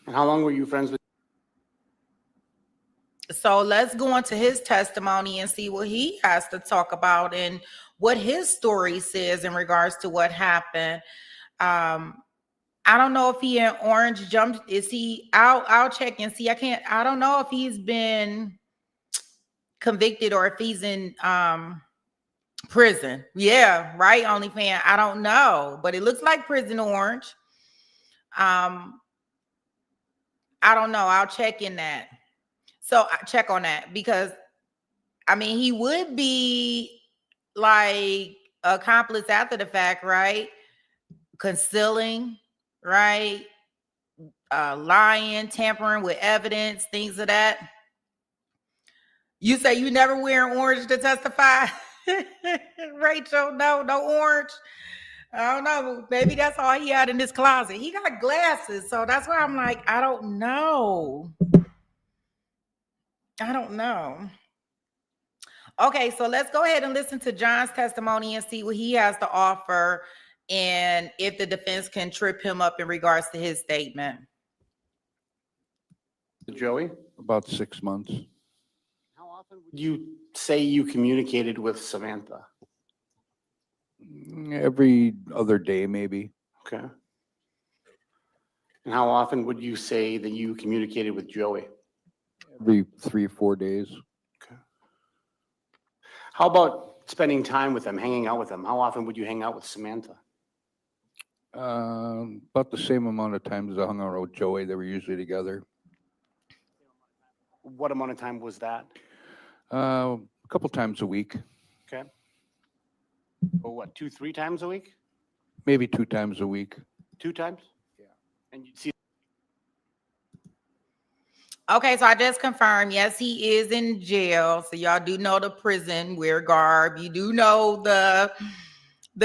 And how long were you friends with? So let's go into his testimony and see what he has to talk about and what his story says in regards to what happened. Um, I don't know if he in orange jump. Is he? I'll check and see. I don't know if he's been convicted or if he's in prison. Yeah, right. OnlyFans. I don't know, but it looks like prison orange. Um, I don't know. I'll check in that. So I check on that because I mean he would be like accomplice after the fact, right? Concealing, right? Lying, tampering with evidence, things of that. You say you never wear orange to testify, Rachel? No, no orange. I don't know. Maybe that's all he had in his closet. He got glasses, so that's why I'm like, I don't know. I don't know. Okay, so let's go ahead and listen to John's testimony and see what he has to offer and if the defense can trip him up in regards to his statement. Joey? About 6 months. How often would you say you communicated with Samantha? Every other day, maybe. Okay. And how often would you say that you communicated with Joey? Every 3 or 4 days. Okay. How about spending time with him, hanging out with him? How often would you hang out with Samantha? About the same amount of times as I hung out with Joey. They were usually together. What amount of time was that? A couple times a week. Okay. Or what, 2-3 times a week? Maybe 2 times a week. 2 times? Yeah. And you'd see. Okay, so I just confirmed, yes, he is in jail. So y'all do know the prison wear garb. You do know the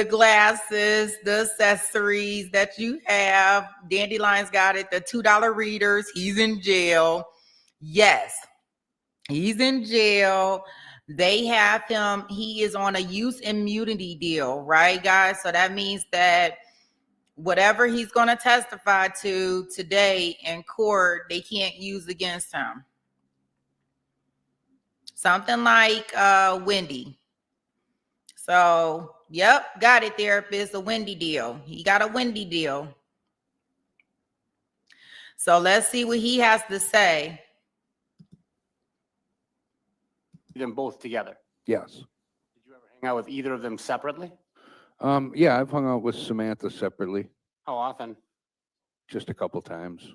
glasses, the accessories that you have. Dandelion's got it, the $2 readers. He's in jail. Yes, he's in jail. They have him. He is on a use immunity deal, right, guys? So that means that whatever he's going to testify to today in court, they can't use against him. Something like Wendy. So, yep, got it, therapist. A Wendy deal. He got a Wendy deal. So let's see what he has to say. Them both together? Yes. Did you ever hang out with either of them separately? Yeah, I've hung out with Samantha separately. How often? Just a couple times.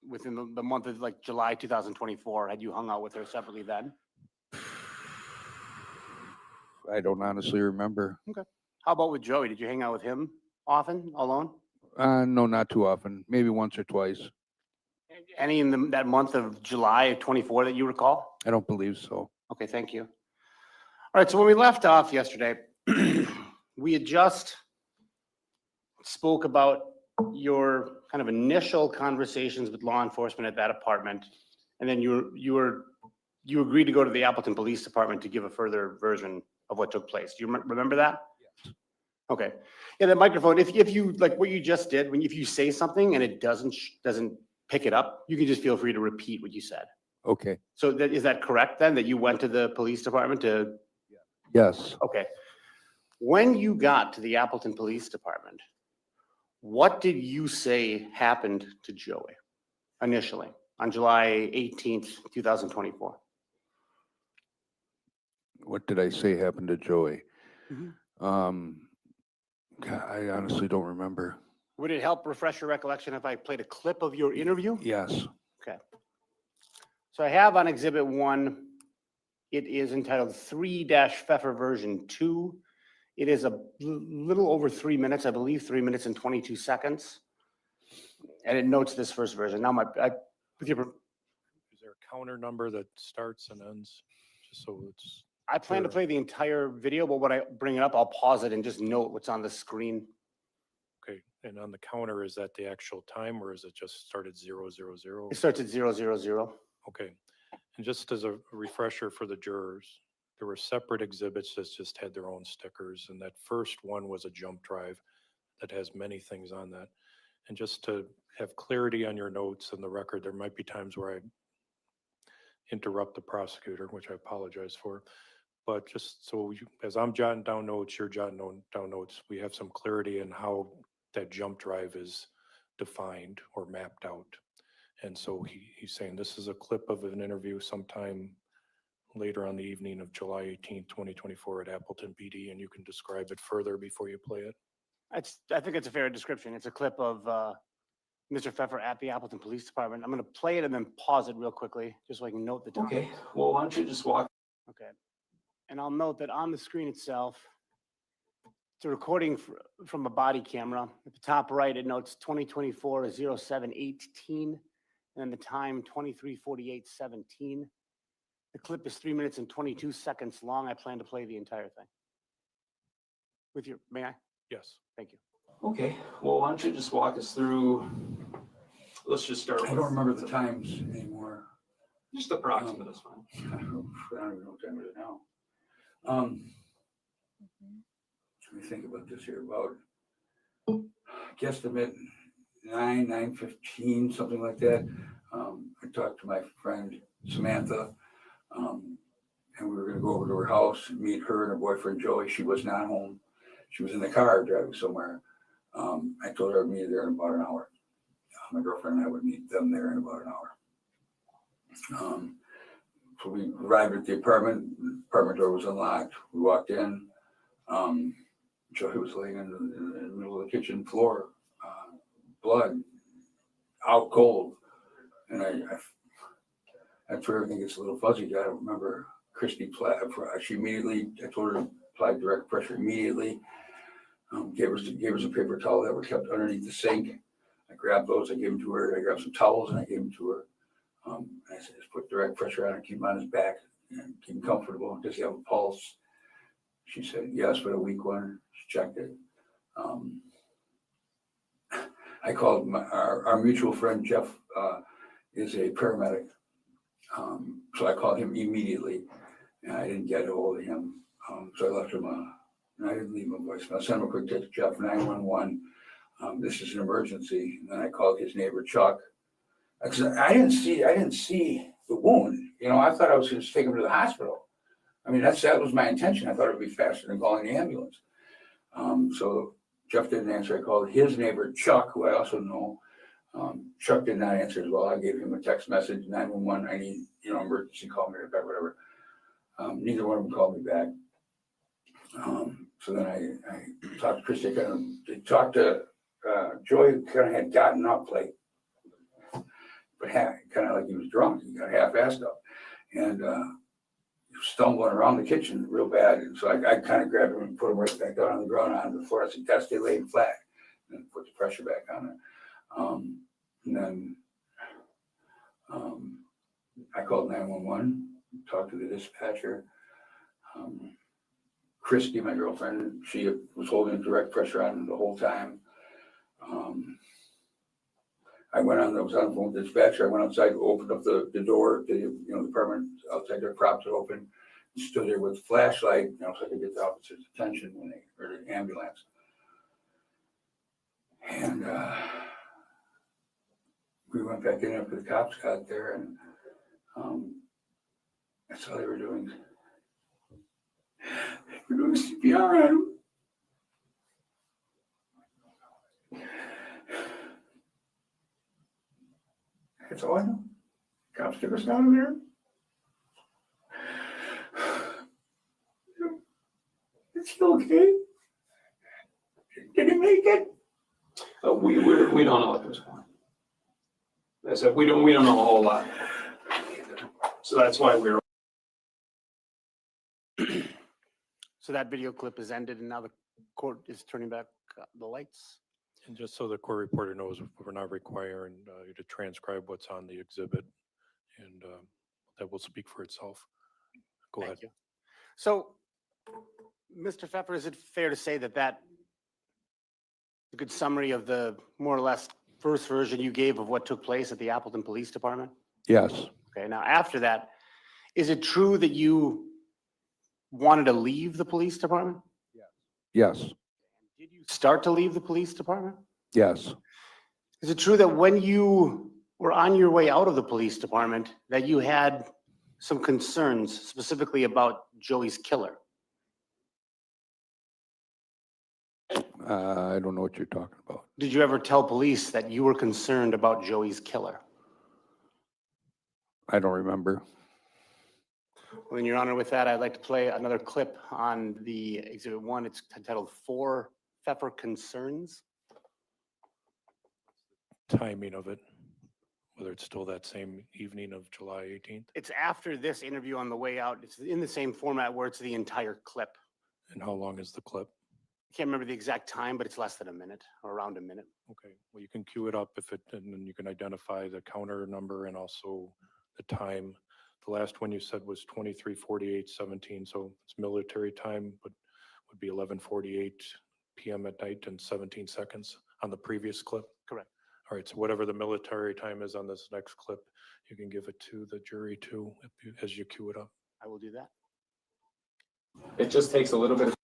Within the month of like July 2024, had you hung out with her separately then? I don't honestly remember. Okay. How about with Joey? Did you hang out with him often, alone? No, not too often. Maybe once or twice. Any in that month of July of 24 that you recall? I don't believe so. Okay, thank you. All right, so when we left off yesterday, we had just spoke about your kind of initial conversations with law enforcement at that apartment, and then you agreed to go to the Appleton Police Department to give a further version of what took place. Do you remember that? Yes. Okay. Yeah, the microphone. If you like what you just did, if you say something and it doesn't pick it up, you can just feel free to repeat what you said. Okay. So is that correct then, that you went to the police department to? Yes. Okay. When you got to the Appleton Police Department, what did you say happened to Joey initially on July 18th, 2024? What did I say happened to Joey? Mhm. God, I honestly don't remember. Would it help refresh your recollection if I played a clip of your interview? Yes. Okay. So I have on Exhibit 1, it is entitled 3-Feffer version 2. It is a little over 3 minutes, I believe 3 minutes and 22 seconds. And it notes this first version. Now, Is there a counter number that starts and ends? Just so it's. I plan to play the entire video, but when I bring it up, I'll pause it and just note what's on the screen. Okay, and on the counter, is that the actual time or is it just started 000? It starts at 000. Okay, and just as a refresher for the jurors, there were separate exhibits that just had their own stickers, and that first one was a jump drive that has many things on that. And just to have clarity on your notes and the record, there might be times where I interrupt the prosecutor, which I apologize for. But just so you, as I'm jotting down notes, you're jotting down notes, we have some clarity in how that jump drive is defined or mapped out. And so he's saying this is a clip of an interview sometime later on the evening of July 18th, 2024 at Appleton PD, and you can describe it further before you play it. I think it's a fair description. It's a clip of Mr. Feffer at the Appleton Police Department. I'm going to play it and then pause it real quickly, just so I can note the time. Okay, well, why don't you just walk? Okay. And I'll note that on the screen itself, it's a recording from a body camera. At the top right, it notes 2024-07-18, and the time 23:48:17. The clip is 3 minutes and 22 seconds long. I plan to play the entire thing. With your, may I? Yes. Thank you. Okay, well, why don't you just walk us through, let's just start I with. don't remember the times anymore. Just approximate is fine. I don't even know what time it is now. Let me think about this here, about guesstimate 9:15, something like that. I talked to my friend Samantha, and we were gonna go over to her house and meet her and her boyfriend Joey. She was not home. She was in the car driving somewhere. I told her I'd meet her there in about an hour. My girlfriend and I would meet them there in about an hour. So we arrived at the apartment. The apartment door was unlocked. We walked in. Joey was laying in the middle of the kitchen floor, blood, out cold. And that's where everything gets a little fuzzy. I don't remember Christy. She immediately, I told her to apply direct pressure immediately. Gave us a paper towel that were kept underneath the sink. I grabbed those. I gave them to her. I grabbed some towels and I gave them to her. I said, just put direct pressure on and keep him on his back and keep him comfortable. Does he have a pulse? She said, yes, but a weak one. She checked it. I called our mutual friend, Jeff, is a paramedic. So I called him immediately and I didn't get a hold of him. So I left him and I didn't leave him a voicemail. I sent him a quick text, Jeff, 911. This is an emergency. And then I called his neighbor, Chuck. Because I didn't see the wound. You know, I thought I was going to take him to the hospital. I mean, that was my intention. I thought it would be faster than calling the ambulance. So Jeff didn't answer. I called his neighbor, Chuck, who I also know. Chuck did not answer as well. I gave him a text message, 911, I need, emergency, call me right back, whatever. Neither one of them called me back. So then I talked to Christy, talked to Joy, kind of had gotten up, like, but kind of like he was drunk. He got half-assed up and stumbling around the kitchen real bad. And so I kind of grabbed him and put him right back down on the ground on the floor. I said, "Gotta stay laying flat," and put the pressure back on it. And then I called 911, talked to the dispatcher. Christy, my girlfriend, she was holding direct pressure on the whole time. I was on the phone with the dispatcher. I went outside, opened up the door to the apartment outside there, propped it open, stood there with a flashlight, so I could get the officer's attention when they heard the ambulance. And we went back in after the cops got there, and that's all they were doing. They were doing CPR on him. That's all I know. Cops took us down there. Is he okay? Did he make it? We don't know at this point. I said, we don't know a whole lot. So that's why we're. So that video clip is ended and now the court is turning back the lights. And just so the court reporter knows, we're not requiring you to transcribe what's on the exhibit, and that will speak for itself. Go ahead. Thank you. So, Mr. Feffer, is it fair to say that a good summary of the more or less first version you gave of what took place at the Appleton Police Department? Yes, Okay, now after that, is it true that you wanted to leave the police department? yes, Did you start to leave the police department? yes, Is it true that when you were on your way out of the police department, that you had some concerns specifically about Joey's killer? I don't know what you're talking about. Did you ever tell police that you were concerned about Joey's killer? I don't remember. Well, in your honor, with that, I'd like to play another clip on the Exhibit 1. It's entitled 4 Feffer Concerns. Timing of it, whether it's still that same evening of July 18th, It's after this interview on the way out. It's in the same format where it's the entire clip. and how long is the clip? I can't remember the exact time, but it's less than a minute or around a minute. Okay, well, you can queue it up if it, and then you can identify the counter number and also the time. The last one you said was 23:48:17, so it's military time, but would be 11:48 PM at night and 17 seconds on the previous clip. Correct. All right, so whatever the military time is on this next clip, you can give it to the jury too, as you queue it up. I will do that. It just takes a little bit of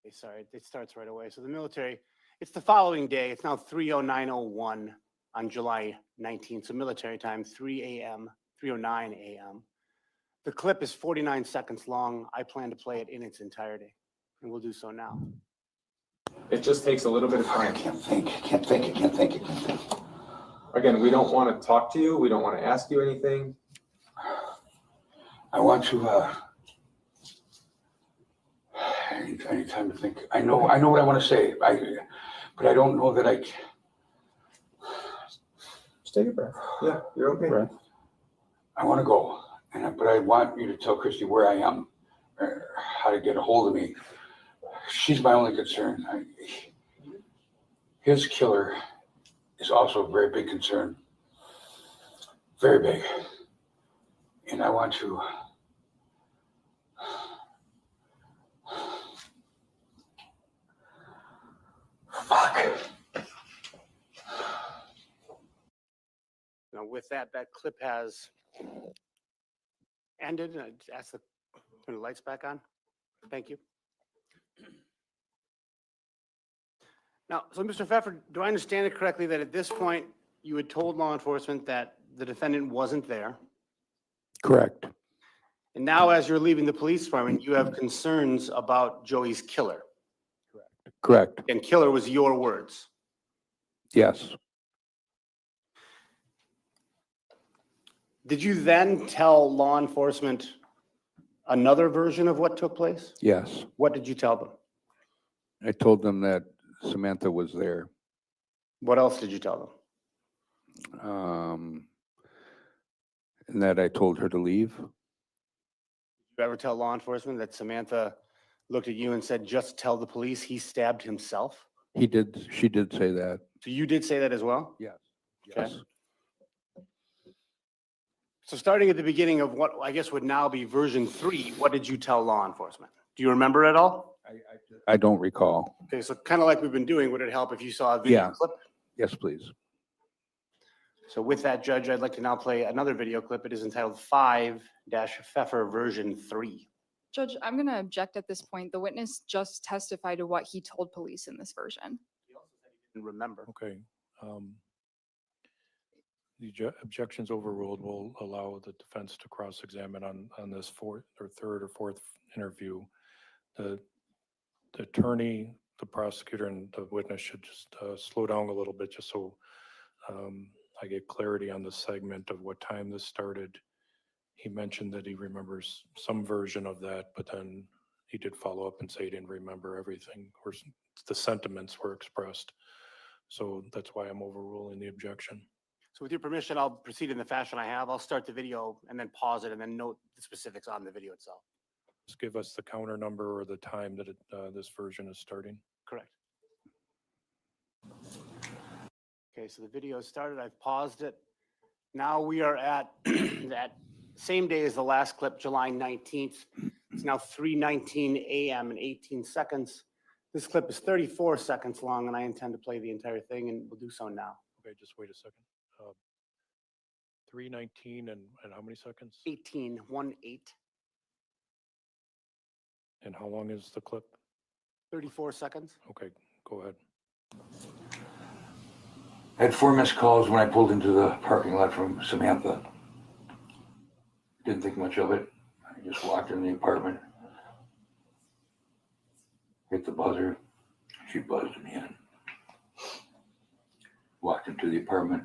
Okay, sorry, it starts right away. So the military, it's the following day. It's now 3:09:01 on July 19th. So military time, 3 a.m., 3:09 a.m. The clip is 49 seconds long. I plan to play it in its entirety, and we'll do so now. It just takes a little bit of I time. can't think. Again, we don't want to talk to you. We don't want to ask you anything. I want to, I need time to think. I know what I want to say, but I don't know that I can. Just take a breath. Yeah, you're okay. Right. I want to go, but I want you to tell Christy where I am, how to get a hold of me. She's my only concern. His killer is also a very big concern, very big, and I want to. Fuck. Now, with that, that clip has ended, and I just ask the, turn the lights back on. Thank you. Now, so Mr. Feffer, do I understand it correctly that at this point you had told law enforcement that the defendant wasn't there? Correct. And now, as you're leaving the police department, you have concerns about Joey's killer. Correct. And killer was your words. Yes. Did you then tell law enforcement another version of what took place? Yes. What did you tell them? I told them that Samantha was there. What else did you tell them? And that I told her to leave. Did you ever tell law enforcement that Samantha looked at you and said, just tell the police he stabbed himself? She did say that. So you did say that as well? Yes. Okay. So starting at the beginning of what I guess would now be version 3, what did you tell law enforcement? Do you remember at all? I don't recall. Okay, so kind of like we've been doing, would it help if you saw a video Yeah. clip? Yes, please. So with that, Judge, I'd like to now play another video clip. It is entitled 5-Feffer version 3. Judge, I'm going to object at this point. The witness just testified to what he told police in this version. He also said he didn't remember. Okay. The objections overruled will allow the defense to cross-examine on this third or fourth interview. The attorney, the prosecutor, and the witness should just slow down a little bit just so I get clarity on the segment of what time this started. He mentioned that he remembers some version of that, but then he did follow up and say he didn't remember everything, or the sentiments were expressed. So that's why I'm overruling the objection. So with your permission, I'll proceed in the fashion I have. I'll start the video and then pause it and then note the specifics on the video itself. Just give us the counter number or the time that this version is starting. Correct. Okay, so the video started. I've paused it. Now we are at that same day as the last clip, July 19th. It's now 3:19 a.m. and 18 seconds. This clip is 34 seconds long, and I intend to play the entire thing, and we'll do so now. Okay, just wait a second. 3:19 and how many seconds? 18. And how long is the clip? 34 seconds. Okay, go ahead. I had 4 missed calls when I pulled into the parking lot from Samantha. Didn't think much of it. I just walked in the apartment, hit the buzzer. She buzzed me in. Walked into the apartment.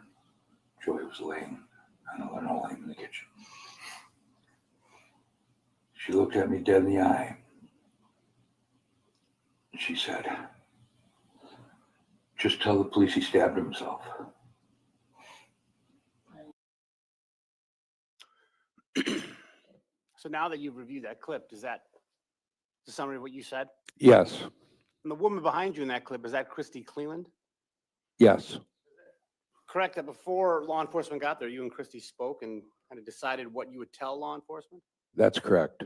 Joey was laying on a linoleum in the kitchen. She looked at me dead in the eye. She said, "Just tell the police he stabbed himself." So now that you've reviewed that clip, is that the summary of what you said? Yes, And the woman behind you in that clip, is that Christy Cleland? yes, Correct that before law enforcement got there, you and Christy spoke and kind of decided what you would tell law enforcement? that's correct.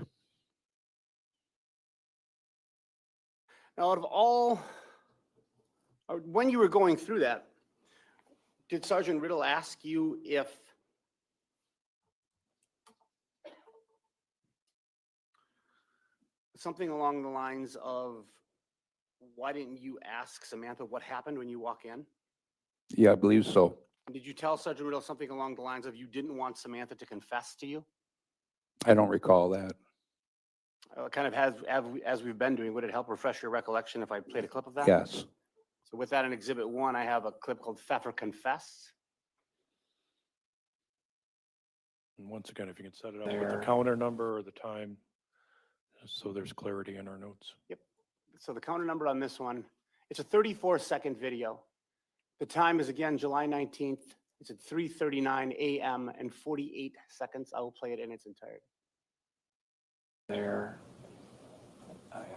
Now, out of all, or when you were going through that, did Sergeant Riddle ask you if something along the lines of, why didn't you ask Samantha what happened when you walk in? Yeah, I believe so. And did you tell Sergeant Riddle something along the lines of you didn't want Samantha to confess to you? I don't recall that. Kind of as we've been doing, would it help refresh your recollection if I played a clip of that? Yes, So with that in Exhibit 1, I have a clip called Feffer Confess. And once again, if you can set it up with the counter number or the time, just so there's clarity in our notes. So the counter number on this one, it's a 34-second video. The time is again July 19th. It's at 3:39 a.m. and 48 seconds. I will play it in its entirety. There.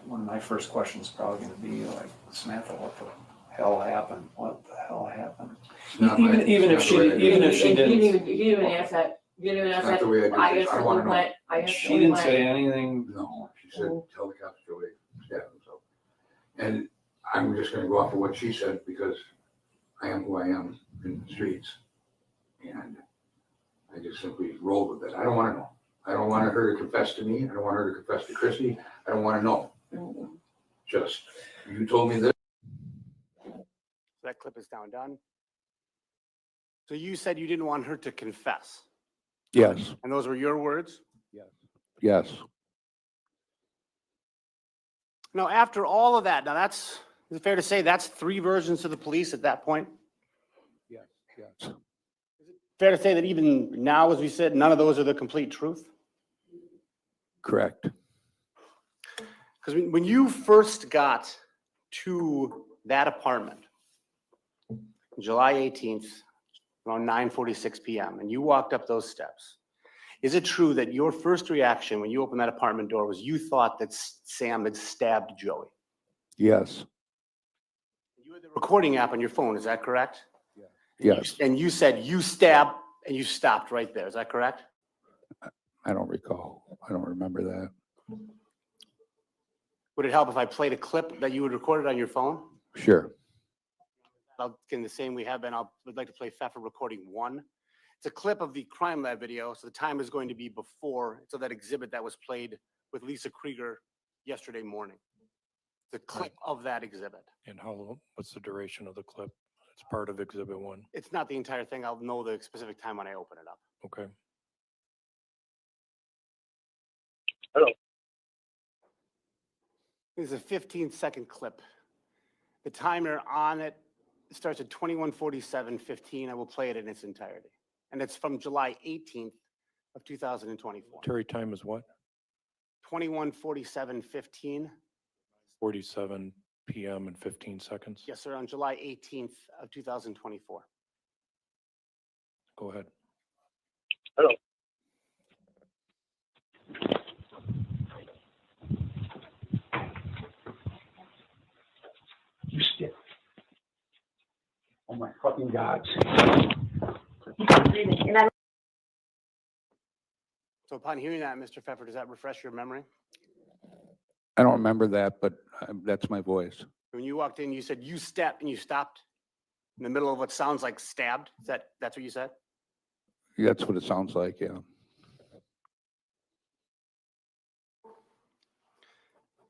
One of my first questions is probably gonna be like, Samantha, what the hell happened? What the hell happened? It's not my- Even if it's she, not the way I do even it. if she You didn't, didn't even ask that, you didn't even ask It's not that. the way I do I this. I instantly wanna know. went, I she instantly didn't went. say anything. No, she said, "Tell the cops Joey stabbed himself." And I'm just gonna go off of what she said because I am who I am in the streets. And I just simply rolled with it. I don't wanna know. I don't want her to confess to me. I don't want her to confess to Christy. I don't wanna know. Just, you told me this. That clip is now done. So you said you didn't want her to confess, yes, and those were your words? yes, Now, after all of that, now is it fair to say that's 3 versions to the police at that point? yes. Fair to say that even now, as we said, none of those are the complete truth? Correct. Because when you first got to that apartment, July 18th, around 9:46 p.m., and you walked up those steps, is it true that your first reaction when you opened that apartment door was you thought that Sam had stabbed Joey? Yes, You had the recording app on your phone, is that correct? yes. And you said you stabbed and you stopped right there, is that correct? I don't recall. I don't remember that. Would it help if I played a clip that you had recorded on your phone? Sure. In the same we have been, would like to play Feffer recording 1. It's a clip of the crime lab video, so the time is going to be before, so that exhibit that was played with Lisa Krieger yesterday morning. The clip of that exhibit. And what's the duration of the clip? It's part of Exhibit 1. It's not the entire thing. I'll know the specific time when I open it up. Okay. This is a 15-second clip. The timer on it starts at 21:47:15. I will play it in its entirety. And it's from July 18th of 2024. Terry, time is what? 21:47:15. 47 p.m. and 15 seconds? Yes, sir, on July 18th of 2024. Go ahead. You stick. Oh my fucking God. And I So upon hearing that, Mr. Feffer, does that refresh your memory? I don't remember that, but that's my voice. When you walked in, you said you stepped and you stopped in the middle of what sounds like stabbed. That's what you said? That's what it sounds like, yeah.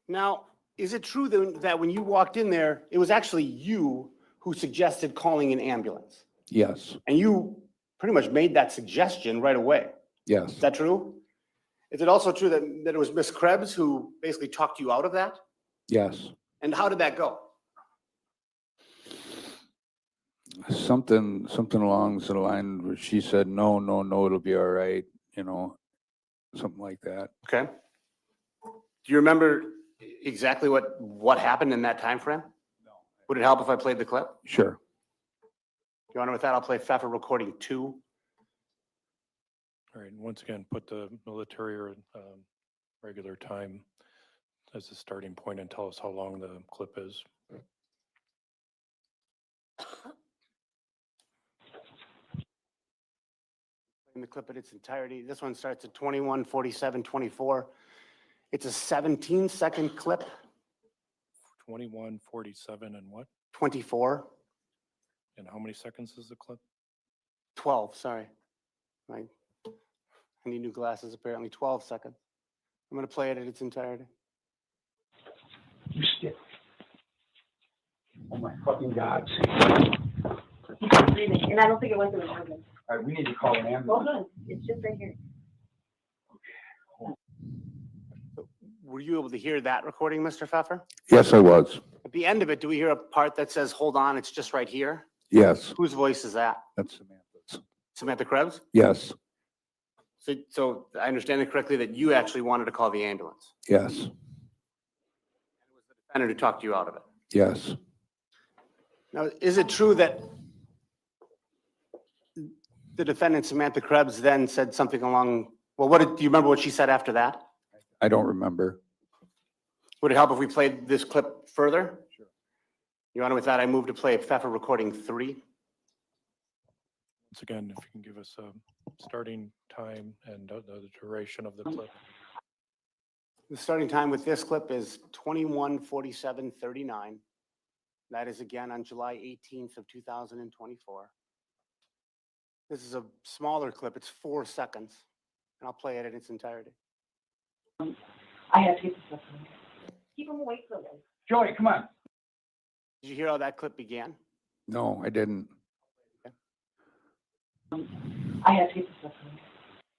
Now, is it true that when you walked in there, it was actually you who suggested calling an ambulance? Yes, And you pretty much made that suggestion right away. yes, Is that true? Is it also true that it was Miss Krebs who basically talked you out of that? yes. And how did that go? Something along the line where she said, no, no, no, it'll be all right, you know, something like that. Okay. Do you remember exactly what happened in that time frame? No. Would it help if I played the clip? Sure. Your Honor, with that, I'll play Feffer recording 2. All right, and once again, put the military or regular time as the starting point and tell us how long the clip is. In the clip in its entirety. This one starts at 21:47:24. It's a 17-second clip, 21:47 and what? 24, And how many seconds is the clip? 12, sorry. I need new glasses, apparently 12 seconds. I'm going to play it in its entirety. You stick. Oh my fucking God. He's breathing, and I don't think it went through an organ. All right, we need to call an Hold ambulance. on, it's just right here. Were you able to hear that recording, Mr. Pfeffer? Yes, I was. At the end of it, do we hear a part that says, hold on, it's just right here? Yes, Whose voice is that? that's Samantha's. Samantha Krebs? Yes, So I understand it correctly that you actually wanted to call the ambulance. yes, It was the defendant who talked you out of it. yes. Now, is it true that the defendant, Samantha Krebs, then said something along, well, do you remember what she said after that? I don't remember. Would it help if we played this clip further? Sure. Your Honor, with that, I move to play Pfeffer recording 3. Once again, if you can give us a starting time and the duration of the clip. The starting time with this clip is 21:47:39. That is again on July 18th of 2024. This is a smaller clip. It's 4 seconds, and I'll play it in its entirety. I have to get this stuff. Keep him awake for a little. Joey, come on. Did you hear how that clip began? No, I didn't. I have to get this stuff.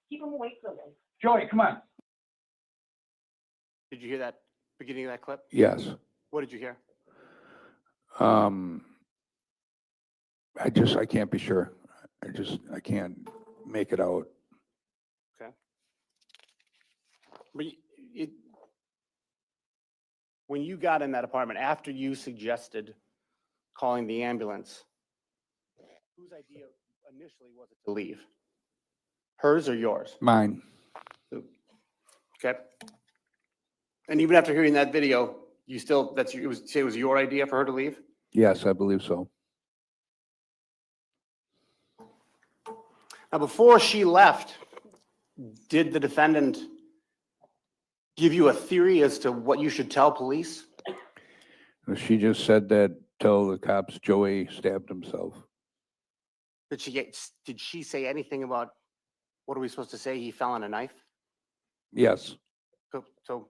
Keep him awake for a little. Joey, come on. Did you hear that beginning of that clip? Yes. What did you hear? I can't be sure. I can't make it out. But when you got in that apartment, after you suggested calling the ambulance, whose idea initially was it to leave? Hers or yours? Mine. Okay. And even after hearing that video, you still, say it was your idea for her to leave? Yes, I believe so. Now, before she left, did the defendant give you a theory as to what you should tell police? She just said that, tell the cops Joey stabbed himself. Did she say anything about, what are we supposed to say? He fell on a knife? Yes, So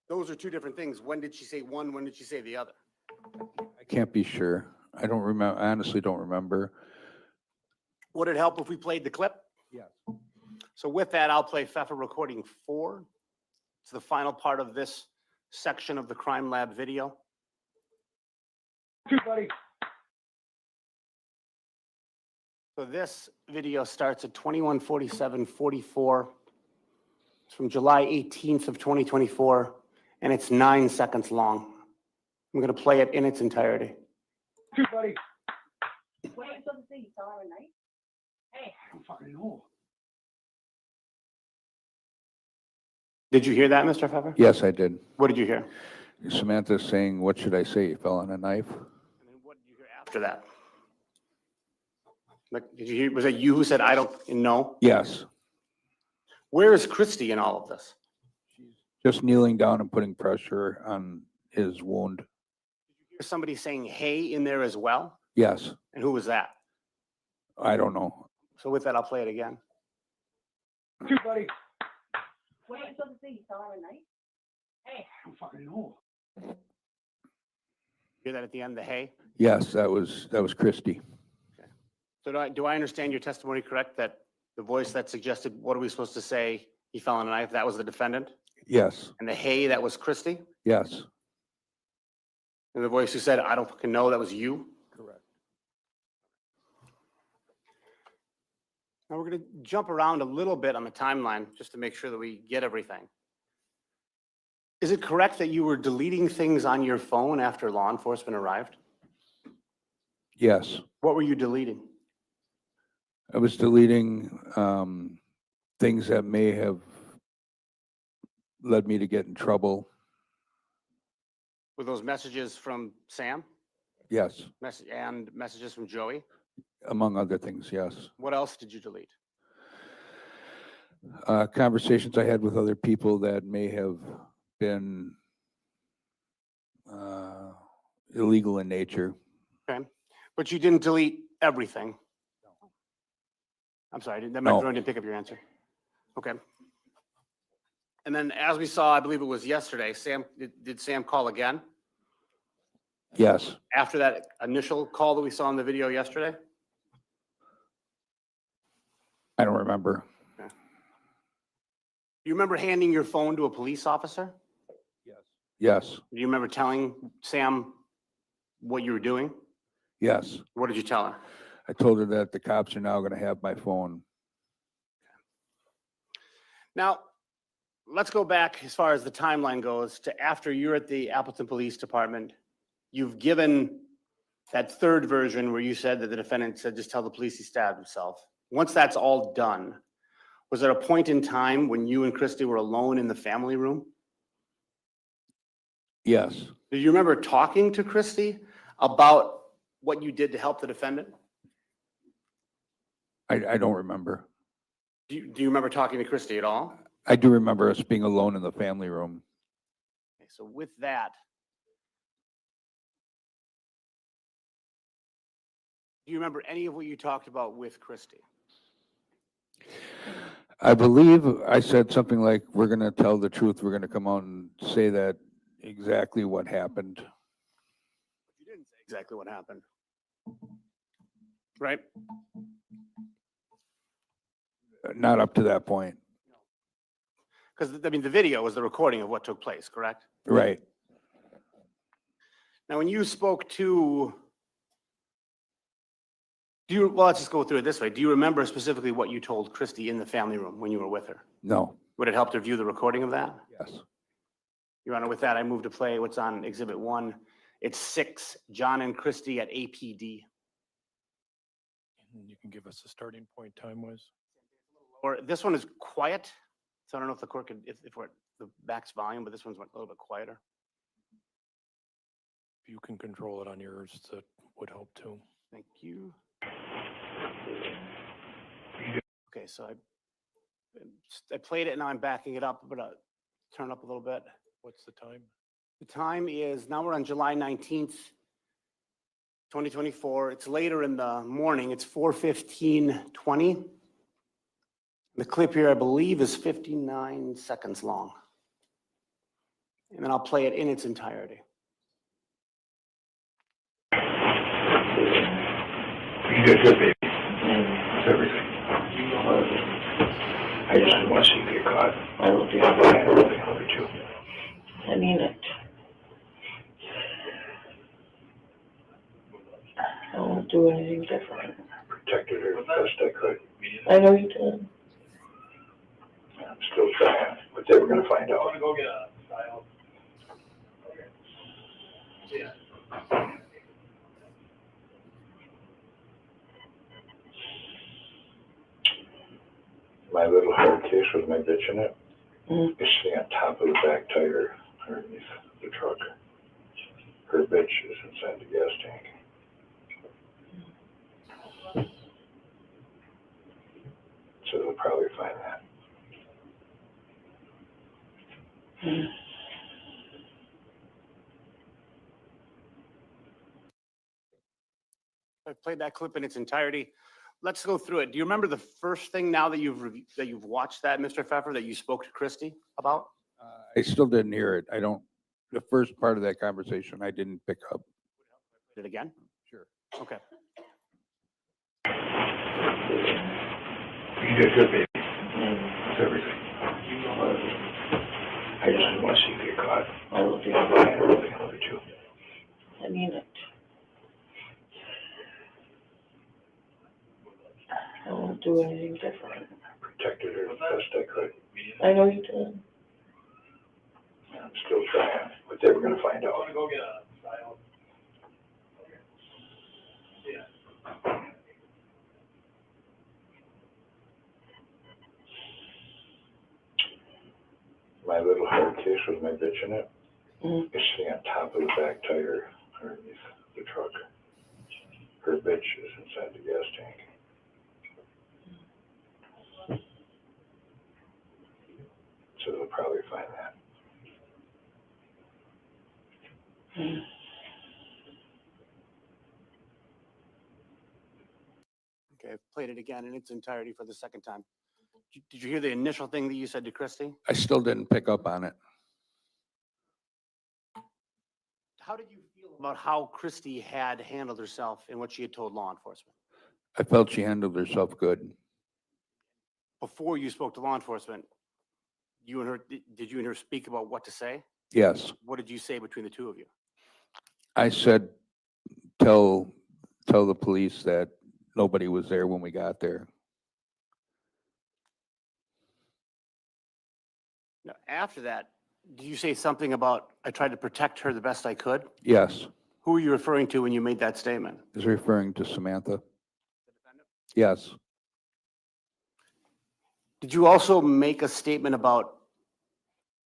those are two different things. When did she say one? When did she say the other? I can't be sure. I don't remember, I honestly don't remember. Would it help if we played the clip? Yes. So with that, I'll play Feffer recording 4. It's the final part of this section of the crime lab video. Everybody. So this video starts at 21:47:44. It's from July 18th of 2024, and it's 9 seconds long. I'm going to play it in its entirety. Everybody. What are you supposed to say? You fell on a knife? Hey. I don't fucking know. Did you hear that, Mr. Pfeffer? Yes, I did. What did you hear? Samantha saying, what should I say? He fell on a knife? And then what did you hear after that? Like, did you hear, was it you who said, I don't know? Yes. Where is Christy in all of this? Just kneeling down and putting pressure on his wound. Did you hear somebody saying, hey, in there as well? Yes. And who was that? I don't know. So with that, I'll play it again. Everybody. What are you supposed to say? You fell on a knife? Hey. I don't fucking know. Hear that at the end, the hey? Yes, that was Christie. So do I understand your testimony correct, that the voice that suggested, what are we supposed to say, he fell on a knife, that was the defendant? Yes, And the hey, that was Christie? yes. And the voice who said, I don't fucking know, that was you? Correct. Now we're going to jump around a little bit on the timeline just to make sure that we get everything. Is it correct that you were deleting things on your phone after law enforcement arrived? Yes, What were you deleting? I was deleting things that may have led me to get in trouble. Were those messages from Sam? Yes, And messages from Joey? among other things, yes. What else did you delete? Conversations I had with other people that may have been illegal in nature. Okay, but you didn't delete everything? I'm sorry, that No. microphone didn't pick up your answer. Okay. And then as we saw, I believe it was yesterday, Sam, did Sam call again? Yes, After that initial call that we saw in the video yesterday? I don't remember. Do you remember handing your phone to a police officer? Yes, Do you remember telling Sam what you were doing? yes. What did you tell her? I told her that the cops are now going to have my phone. Now, let's go back as far as the timeline goes to after you're at the Appleton Police Department. You've given that third version where you said that the defendant said, just tell the police he stabbed himself. Once that's all done, was there a point in time when you and Christy were alone in the family room? Yes, Do you remember talking to Christy about what you did to help the defendant? I don't remember. Do you remember talking to Christy at all? I do remember us being alone in the family room. Okay, so with that, do you remember any of what you talked about with Christy? I believe I said something like, we're going to tell the truth. We're going to come out and say that exactly what happened. You didn't say exactly what happened. Right? Not up to that point. Because, I mean, the video was the recording of what took place, correct? Right. Now, when you spoke to, well, let's just go through it this way. Do you remember specifically what you told Christy in the family room when you were with her? No. Would it help to view the recording of that? Yes. Your Honor, with that, I move to play what's on Exhibit 1. It's 6, John and Christy at APD. And you can give us a starting point time-wise? Or this one is quiet, so I don't know if the court could, if we're at the max volume, but this one's a little bit quieter. If you can control it on yours, that would help too. Thank you. Okay, so I played it and now I'm backing it up, but turn it up a little bit. What's the time? The time is, now we're on July 19th, 2024. It's later in the morning. It's 4:15:20. The clip here, I believe, is 59 seconds long. And then I'll play it in its entirety. You did good, baby. That's everything. I just didn't want to see you get caught. I don't think I'm going to really help you. I mean it. I won't do anything different. Protected her as best I could. I know you did. I'm still trying, but they were going to find out. My little hard case with my bitch in it is sitting on top of the back tire underneath the truck. Her bitch is inside the gas tank. So they'll probably find that. I played that clip in its entirety. Let's go through it. Do you remember the first thing now that you've watched that, Mr. Feffer, that you spoke to Christy about? I still didn't hear it. The first part of that conversation, I didn't pick up. Did it again? Sure. Okay. You did good, baby. That's everything. I just didn't want to see you get caught. I love you. I really love you too. I mean it. I won't do anything different. I protected her the best I could. I know you did. I'm still trying, but they were gonna find out. My little hard case with my bitch in it Mm. is sitting on top of the back tire underneath the truck. Her bitch is inside the gas tank. So they'll probably find that. Okay, I've played it again in its entirety for the second time. Did you hear the initial thing that you said to Christie? I still didn't pick up on it. How did you feel about how Christie had handled herself and what she had told law enforcement? I felt she handled herself good. Before you spoke to law enforcement, you and her, did you and her speak about what to say? Yes. What did you say between the two of you? I said, tell the police that nobody was there when we got there. Now, after that, did you say something about, I tried to protect her the best I could? Yes. Who were you referring to when you made that statement? Is referring to Samantha. Yes. Did you also make a statement about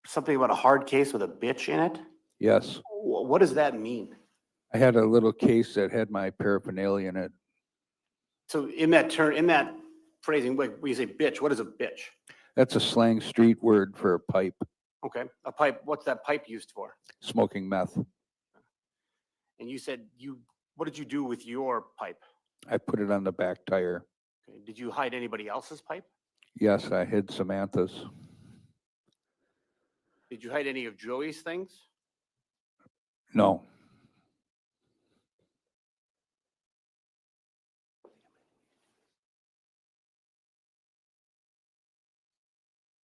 something about a hard case with a bitch in it? Yes. What does that mean? I had a little case that had my paraphernalia in it. So in that term, in that phrasing, like when you say bitch, what is a bitch? That's a slang street word for a pipe, Okay, a pipe, what's that pipe used for? smoking meth. And you said what did you do with your pipe? I put it on the back tire. Okay, did you hide anybody else's pipe? Yes, I hid Samantha's. Did you hide any of Joey's things? No.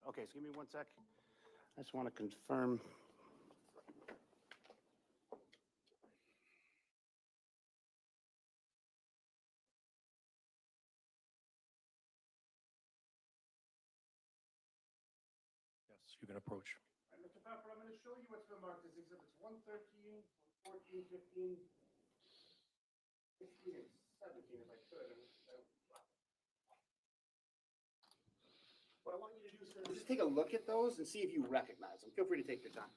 Okay, so give me 1 sec. I just want to confirm. Yes, you can approach. Mr. Feffer, I'm going to show you what's been marked as exhibits 113, 14, 15, 16, and 17, if I could. What I want you to do is just take a look at those and see if you recognize them. Feel free to take your time.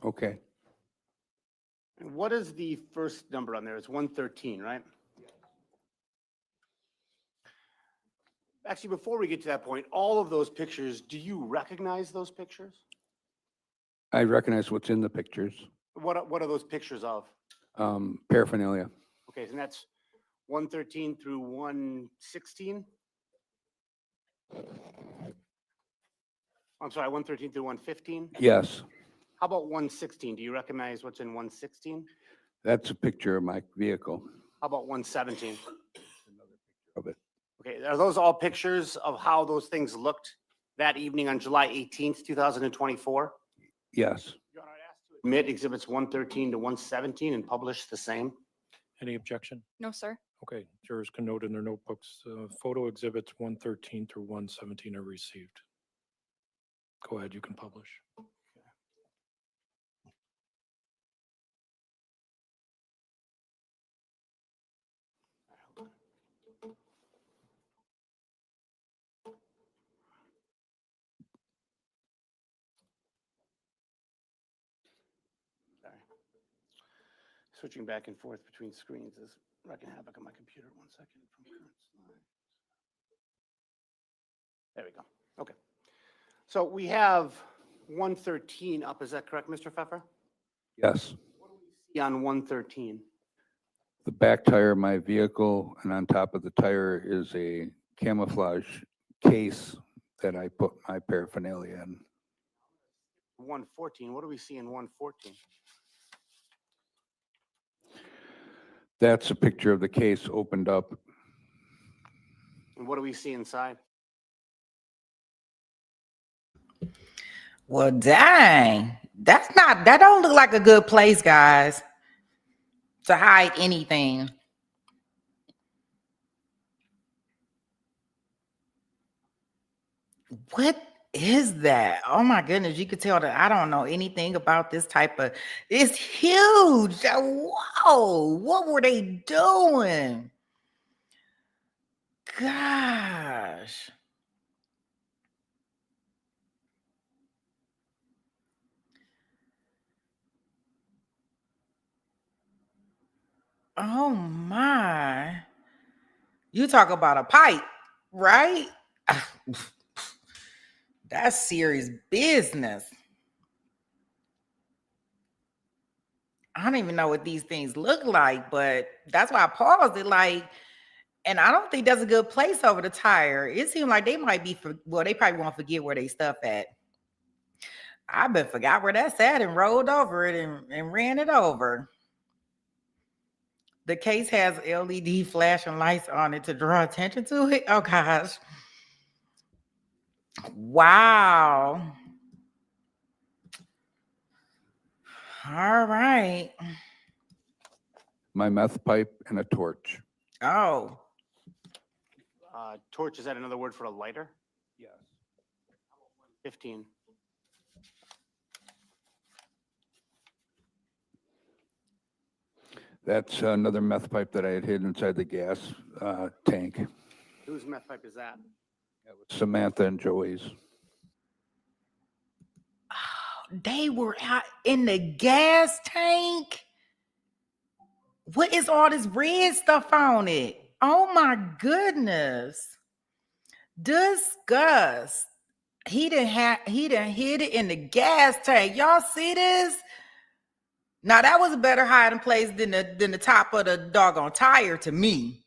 Okay. And what is the first number on there? It's 113, right? Actually, before we get to that point, all of those pictures, do you recognize those pictures? I recognize what's in the pictures. What are those pictures of? Paraphernalia. Okay, and that's 113 through 116? I'm sorry, 113 through 115? Yes. How about 116? Do you recognize what's in 116? That's a picture of my vehicle. How about 117? Of it. Okay, are those all pictures of how those things looked that evening on July 18th, 2024? Yes. Your Honor, I asked to admit exhibits 113 to 117 and publish the same. Any objection? No, sir. Okay, jurors can note in their notebooks, photo exhibits 113 through 117 are received. Go ahead, you can publish. Sorry. Switching back and forth between screens is wreaking havoc on my computer. 1 second from current slide. There we go. Okay. So we have 113 up, is that correct, Mr. Pfeffer? Yes. See on 113. The back tire of my vehicle, and on top of the tire is a camouflage case that I put my paraphernalia in. 114, what do we see in 114? That's a picture of the case opened up. And what do we see inside? Well, dang, that don't look like a good place, guys, to hide anything. What is that? Oh my goodness, you could tell that I don't know anything about this type of, it's huge. Whoa, what were they doing? Gosh. Oh my. You talk about a pipe, right? That's serious business. I don't even know what these things look like, but that's why I paused it. Like, and I don't think that's a good place over the tire. It seemed like they might be, they probably won't forget where they stuff at. I been forgot where that's at and rolled over it and ran it over. The case has LED flashing lights on it to draw attention to it. Oh gosh. Wow. All right. My meth pipe and a torch. Oh, Torch, is that another word for a lighter? Yes. 15. That's another meth pipe that I had hid inside the gas tank. Whose meth pipe is that? That was Samantha and Joey's. they were out in the gas tank. What is all this red stuff on it? Oh my goodness. Disgust. He done hid it in the gas tank. Y'all see this? Now that was a better hiding place than the top of the doggone tire to me.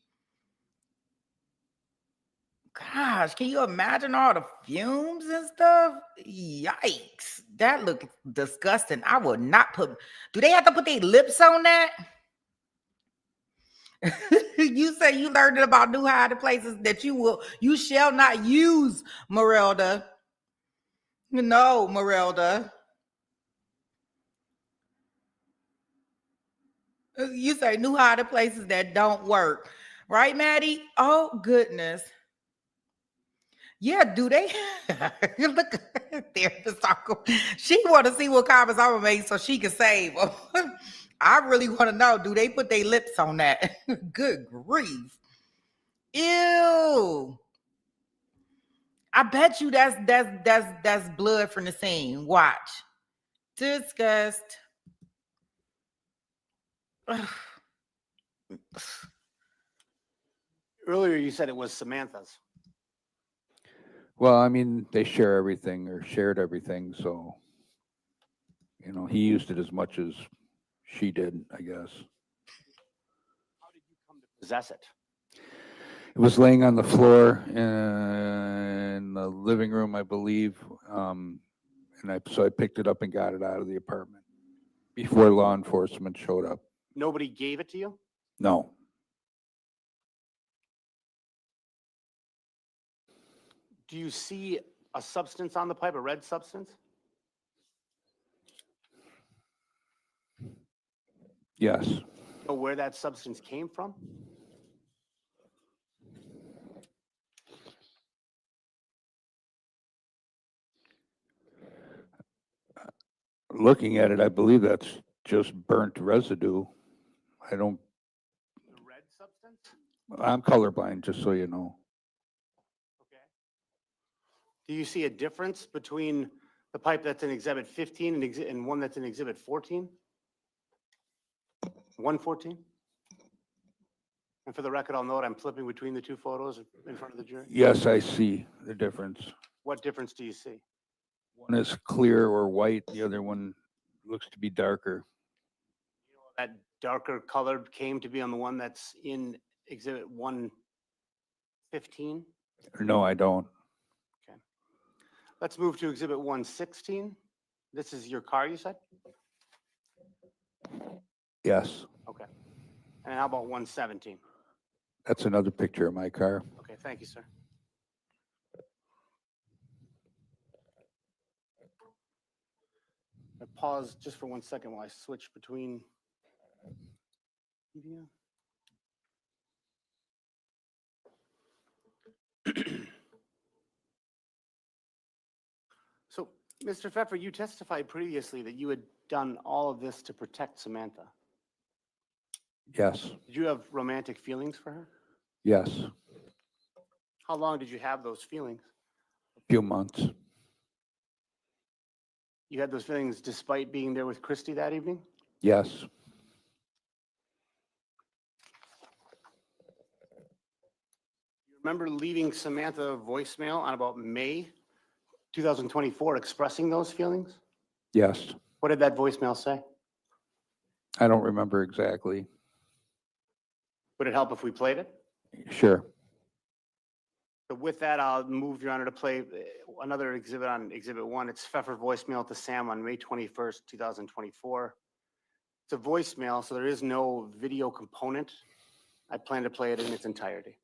Gosh, can you imagine all the fumes and stuff? Yikes. That looked disgusting. I would not put, do they have to put their lips on that? You say you learned about new hiding places that you shall not use, Merelda. No, Merelda. You say new hiding places that don't work. Right, Maddie? Oh, goodness. Yeah, do they? Look, there, she want to see what comments I'm gonna make so she can save them. I really want to know, do they put their lips on that? Good grief. Ew. I bet you that's blood from the scene. Watch. Disgust. Earlier you said it was Samantha's. Well, I mean, they share everything or shared everything, so, you know, he used it as much as she did, I guess. How did you come to possess it? It was laying on the floor in the living room, I believe. So I picked it up and got it out of the apartment before law enforcement showed up. Nobody gave it to you? No. Do you see a substance on the pipe, a red substance? Yes. Know where that substance came from? Looking at it, I believe that's just burnt residue. I don't, The red substance? I'm colorblind, just so you know. Okay. Do you see a difference between the pipe that's in Exhibit 15 and one that's in Exhibit 14? 114? And for the record, I'll note I'm flipping between the two photos in front of the jury. Yes, I see the difference. What difference do you see? One is clear or white, the other one looks to be darker. That darker color came to be on the one that's in exhibit 115. No, I don't. Let's move to exhibit 116. This is your car, you said? Yes, Okay. And how about 117? that's another picture of my car. Okay, thank you, sir. I pause just for 1 second while I switch between. media. So, Mr. Feffer, you testified previously that you had done all of this to protect Samantha. Yes, Did you have romantic feelings for her? yes, How long did you have those feelings? a few months. You had those feelings despite being there with Christy that evening? Yes, You remember leaving Samantha a voicemail on about May 2024 expressing those feelings? yes. What did that voicemail say? I don't remember exactly. Would it help if we played it? Sure. So with that, I'll move, Your Honor, to play another exhibit on Exhibit 1. It's Feffer voicemail to Sam on May 21st, 2024. It's a voicemail, so there is no video component. I plan to play it in its entirety.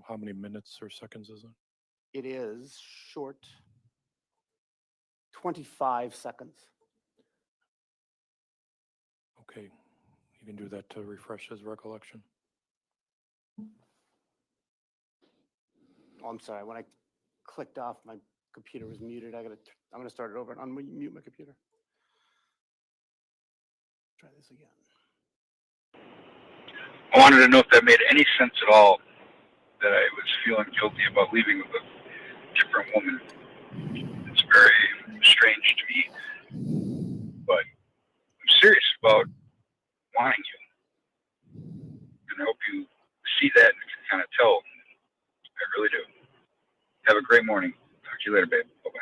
How many minutes or seconds is it? It is short, 25 seconds. Okay, you can do that to refresh his recollection. Oh, I'm sorry, when I clicked off, my computer was muted. I'm gonna start it over and unmute my computer. Try this again. I wanted to know if that made any sense at all, that I was feeling guilty about leaving with a different woman. It's very strange to me, but I'm serious about wanting you. And I hope you see that and can kind of tell. I really do. Have a great morning. Talk to you later, babe. Bye-bye.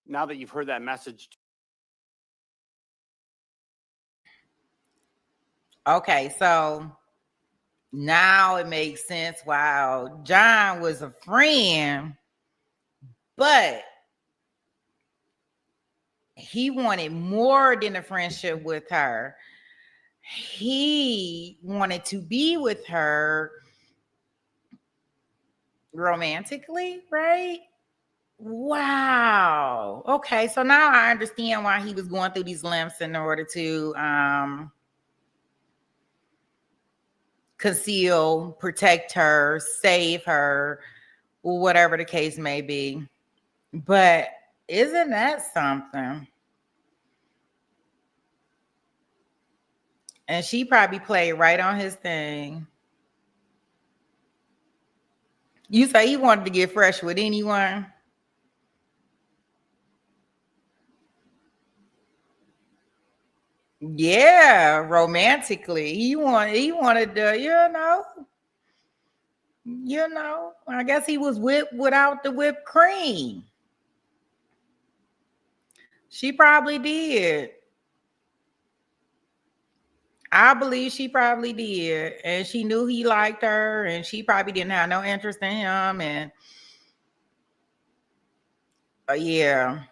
Now that you've heard that message, Okay, so now it makes sense. Wow, John was a friend, but he wanted more than a friendship with her. He wanted to be with her romantically, right? Wow. Okay, so now I understand why he was going through these lengths in order to conceal, protect her, save her, whatever the case may be. But isn't that something? And she probably played right on his thing. You say he wanted to get fresh with anyone? Yeah, romantically. He wanted to, I guess he was whipped without the whipped cream. She probably did. I believe she probably did. And she knew he liked her, and she probably didn't have no interest in him. And yeah,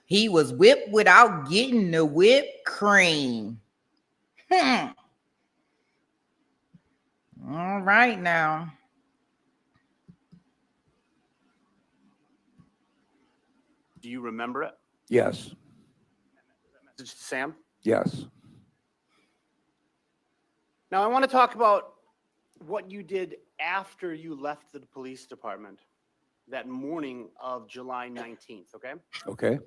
he was whipped without getting the whipped cream. All right now. do you remember it? Yes, Message to Sam? yes. Now, I want to talk about what you did after you left the police department that morning of July 19th, okay? Okay.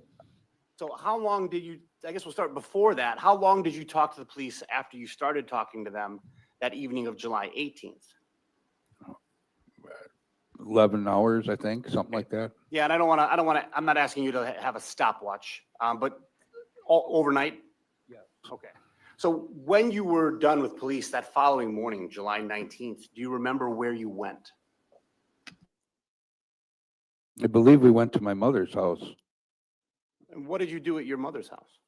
So how long did you, I guess we'll start before that. How long did you talk to the police after you started talking to them that evening of July 18th? 11 hours, I think, something like that. Yeah, and I'm not asking you to have a stopwatch, but overnight? Yeah. Okay. So when you were done with police that following morning, July 19th, do you remember where you went? I believe we went to my mother's house. And what did you do at your mother's house?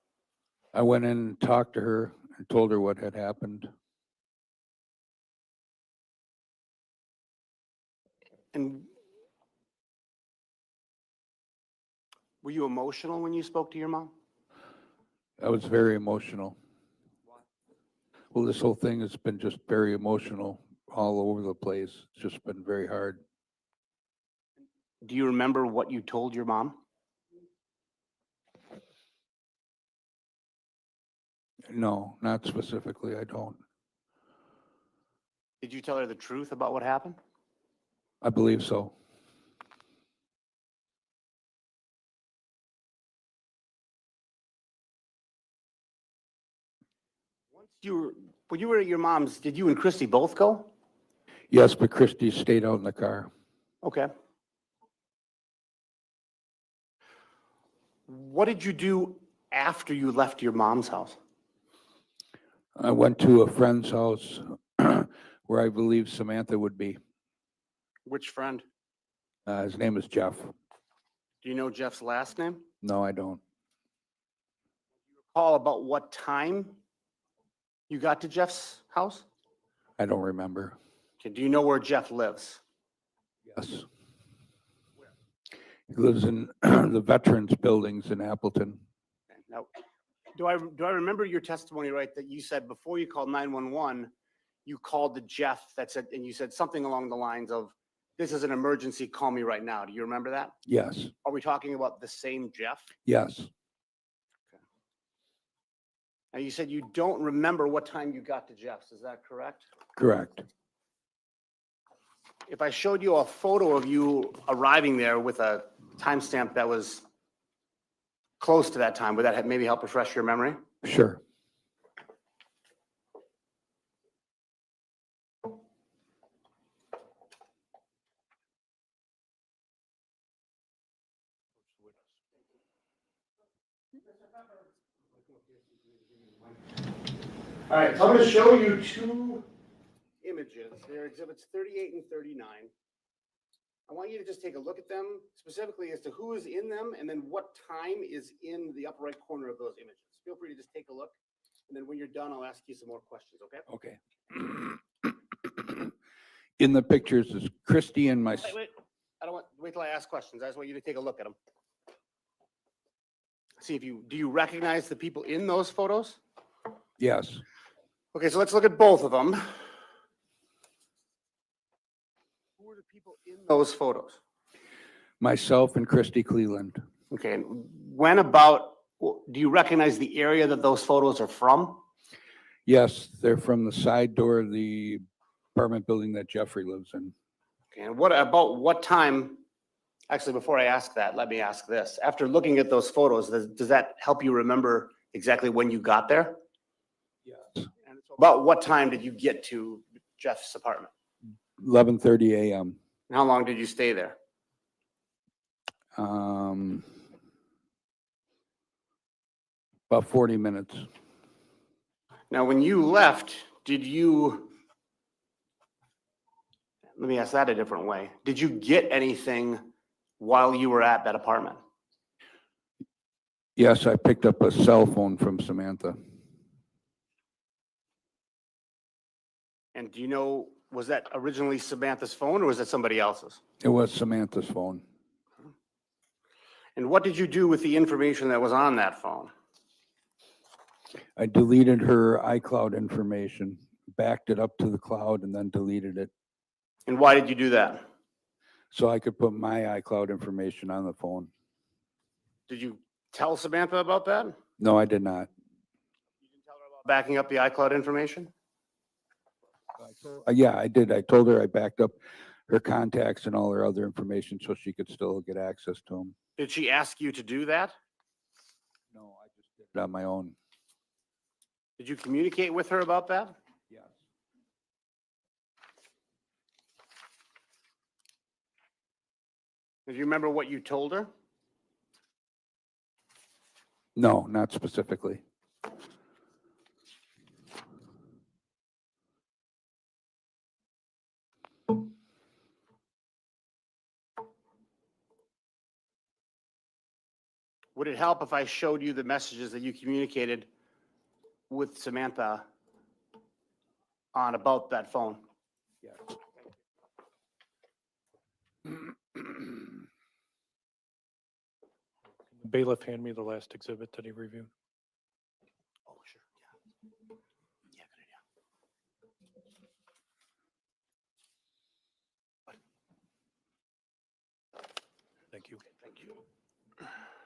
I went in and talked to her and told her what had happened. And were you emotional when you spoke to your mom? I was very emotional. Well, this whole thing has been just very emotional all over the place. It's just been very hard. Do you remember what you told your mom? No, not specifically, I don't. Did you tell her the truth about what happened? I believe so. When you were at your mom's, did you and Christy both go? Yes, but Christie stayed out in the car. Okay. What did you do after you left your mom's house? I went to a friend's house where I believe Samantha would be. Which friend? His name is Jeff. Do you know Jeff's last name? No, I don't. Recall about what time you got to Jeff's house? I don't remember. Okay, do you know where Jeff lives? Yes. He lives in the Veterans Buildings in Appleton. Now, do I remember your testimony right that you said before you called 911, you called to Jeff and you said something along the lines of, "This is an emergency, call me right now." Do you remember that? Yes, Are we talking about the same Jeff? yes. And you said you don't remember what time you got to Jeff's, is that correct? Correct. If I showed you a photo of you arriving there with a timestamp that was close to that time, would that maybe help refresh your memory? Sure. All right, so I'm going to show you two images. They're exhibits 38 and 39. I want you to just take a look at them, specifically as to who is in them and then what time is in the upper right corner of those images. Feel free to just take a look, and then when you're done, I'll ask you some more questions, okay? Okay. In the pictures is Christy and my, Wait. Wait till I ask questions. I just want you to take a look at them. See if do you recognize the people in those photos? yes, Okay, so let's look at both of them. Who are the people in those photos? myself and Christy Cleveland. Okay, and do you recognize the area that those photos are from? Yes, they're from the side door of the apartment building that Jeffrey lives in. Okay, and what time, actually, before I ask that, let me ask this. After looking at those photos, does that help you remember exactly when you got there? Yes. And about what time did you get to Jeff's apartment? 11:30 a.m. And how long did you stay there? About 40 minutes. Now, when you left, let me ask that a different way. Did you get anything while you were at that apartment? Yes, I picked up a cell phone from Samantha. And do you know, was that originally Samantha's phone or was that somebody else's? It was Samantha's phone. And what did you do with the information that was on that phone? I deleted her iCloud information, backed it up to the cloud, and then deleted it And why did you do that? so I could put my iCloud information on the phone. Did you tell Samantha about that? No, I did not. You didn't tell her about backing up the iCloud information? Yeah, I did. I told her I backed up her contacts and all her other information so she could still get access to them. Did she ask you to do that? No, I just did it on my own. Did you communicate with her about that? Yes. Do you remember what you told her? No, not specifically. Would it help if I showed you the messages that you communicated with Samantha on about that phone? Yeah. Bailiff, hand me the last exhibit that he reviewed.